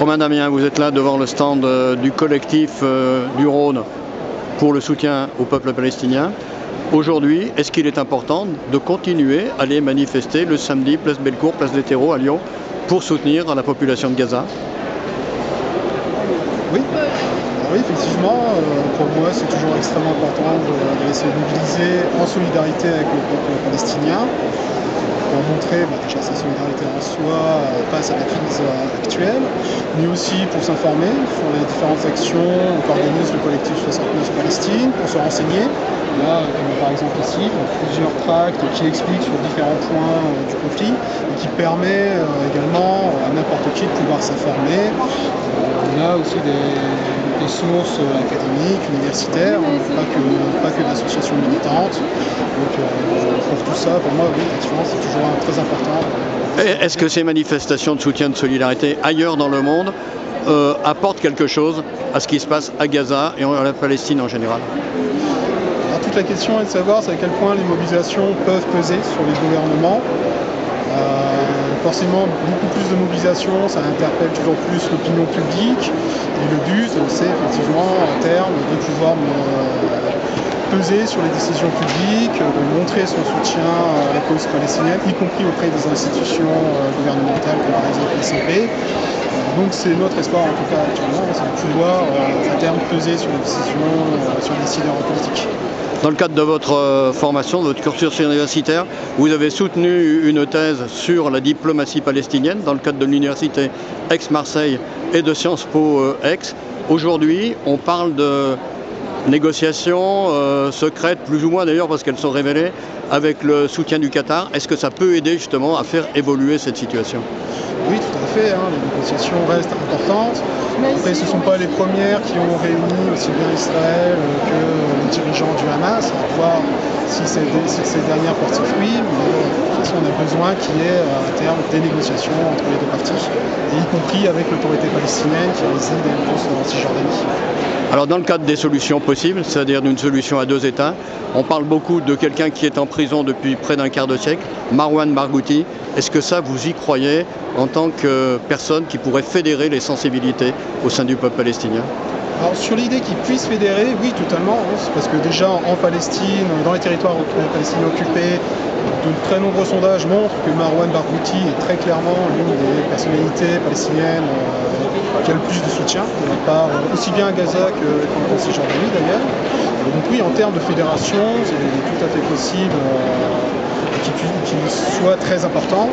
Romain Damien, vous êtes là devant le stand du collectif du Rhône pour le soutien au peuple palestinien. Aujourd'hui, est-ce qu'il est important de continuer à aller manifester le samedi, place Bellecour, place des Terreaux à Lyon, pour soutenir la population de Gaza? Oui, effectivement, pour moi c'est toujours extrêmement important de se mobiliser en solidarité avec le peuple palestinien pour montrer déjà sa solidarité en soi face à la crise actuelle, mais aussi pour s'informer sur les différentes actions qu'organise le collectif 69 Palestine, pour se renseigner. Là, comme par exemple ici, plusieurs tracts qui expliquent sur différents points du conflit et qui permet également à n'importe qui de pouvoir s'informer. On a aussi des sources académiques, universitaires, pas que d'associations militantes. Donc pour tout ça, pour moi, oui, effectivement, c'est toujours très important. Est-ce que ces manifestations de soutien, de solidarité ailleurs dans le monde apportent quelque chose à ce qui se passe à Gaza et à la Palestine en général? Alors, toute la question est de savoir à quel point les mobilisations peuvent peser sur les gouvernements. Forcément, beaucoup plus de mobilisation, ça interpelle toujours plus l'opinion publique. Et le but, c'est effectivement, à terme, de pouvoir peser sur les décisions publiques, de montrer son soutien à la cause palestinienne, y compris auprès des institutions gouvernementales, comme par exemple l'ICP. Donc c'est notre espoir, en tout cas actuellement, c'est de pouvoir à terme peser sur les décisions, sur les décideurs politiques. Dans le cadre de votre formation, de votre cursus universitaire, vous avez soutenu une thèse sur la diplomatie palestinienne dans le cadre de l'université Aix-Marseille et de Sciences Po Aix. Aujourd'hui, on parle de négociations secrètes, plus ou moins d'ailleurs parce qu'elles sont révélées, avec le soutien du Qatar. Est-ce que ça peut aider justement à faire évoluer cette situation? Oui, tout à fait, les négociations restent importantes. Après, ce ne sont pas les premières qui ont réuni aussi bien Israël que les dirigeants du Hamas, à voir si ces dernières portent fruit. Mais de toute façon, on a besoin qu'il y ait à terme des négociations entre les deux parties, et y compris avec l'autorité palestinienne qui réside en Cisjordanie. Alors dans le cadre des solutions possibles, c'est-à-dire d'une solution à deux États, on parle beaucoup de quelqu'un qui est en prison depuis près d'un quart de siècle, Marwan Barghouti. Est-ce que ça, vous y croyez en tant que personne qui pourrait fédérer les sensibilités au sein du peuple palestinien? Alors sur l'idée qu'ils puissent fédérer, oui, totalement, parce que déjà en Palestine, dans les territoires palestiniens occupés, de très nombreux sondages montrent que Marwan Barghouti est très clairement l'une des personnalités palestiniennes qui a le plus de soutien, de la part aussi bien à Gaza qu'en Cisjordanie d'ailleurs. Donc oui, en termes de fédération, c'est tout à fait possible qu'il soit très important.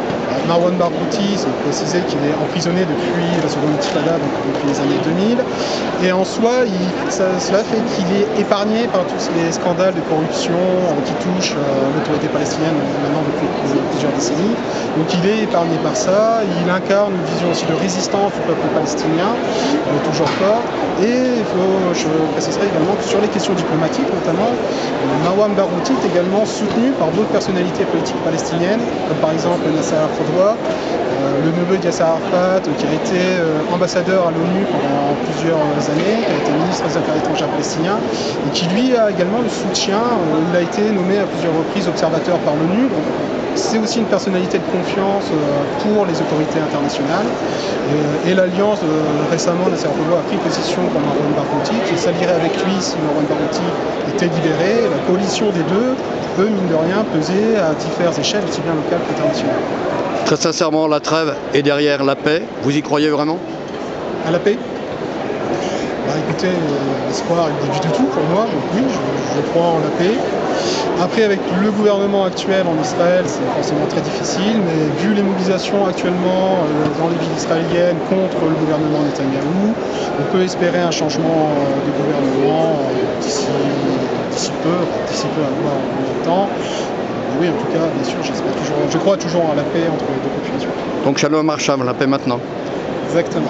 Marwan Barghouti, c'est précisé qu'il est emprisonné depuis la seconde intifada, donc depuis les années 2000. Et en soi, cela fait qu'il est épargné par tous les scandales de corruption qui touchent l'autorité palestinienne maintenant depuis plusieurs décennies. Donc il est épargné par ça. Il incarne une vision aussi de résistance du peuple palestinien, toujours forte. Et je préciserai également que sur les questions diplomatiques, notamment, Marwan Barghouti est également soutenu par d'autres personnalités politiques palestiniennes, comme par exemple Nasser Al-Khodwa, le neveu de Yasser Arafat, qui a été ambassadeur à l'ONU pendant plusieurs années, qui a été ministre des Affaires étrangères palestinien, et qui lui a également le soutien. Il a été nommé à plusieurs reprises observateur par l'ONU. C'est aussi une personnalité de confiance pour les autorités internationales. Et l'alliance, récemment, Nasser Al-Khodwa a pris position pour Marwan Barghouti, qui s'allierait avec lui si Marwan Barghouti était libéré. La coalition des deux peut, mine de rien, peser à diverses échelles, aussi bien locales qu'internationales. Très sincèrement, la trêve est derrière la paix. Vous y croyez vraiment? À la paix? Écoutez, l'espoir est le début de tout pour moi, donc oui, je crois en la paix. Après, avec le gouvernement actuel en Israël, c'est forcément très difficile, mais vu les mobilisations actuellement dans les villes israéliennes contre le gouvernement Netanyahou, on peut espérer un changement de gouvernement d'ici peu, à voir en même temps. Oui, en tout cas, bien sûr, je crois toujours à la paix entre les deux populations. Donc Shalom Arsham, la paix maintenant. Exactement.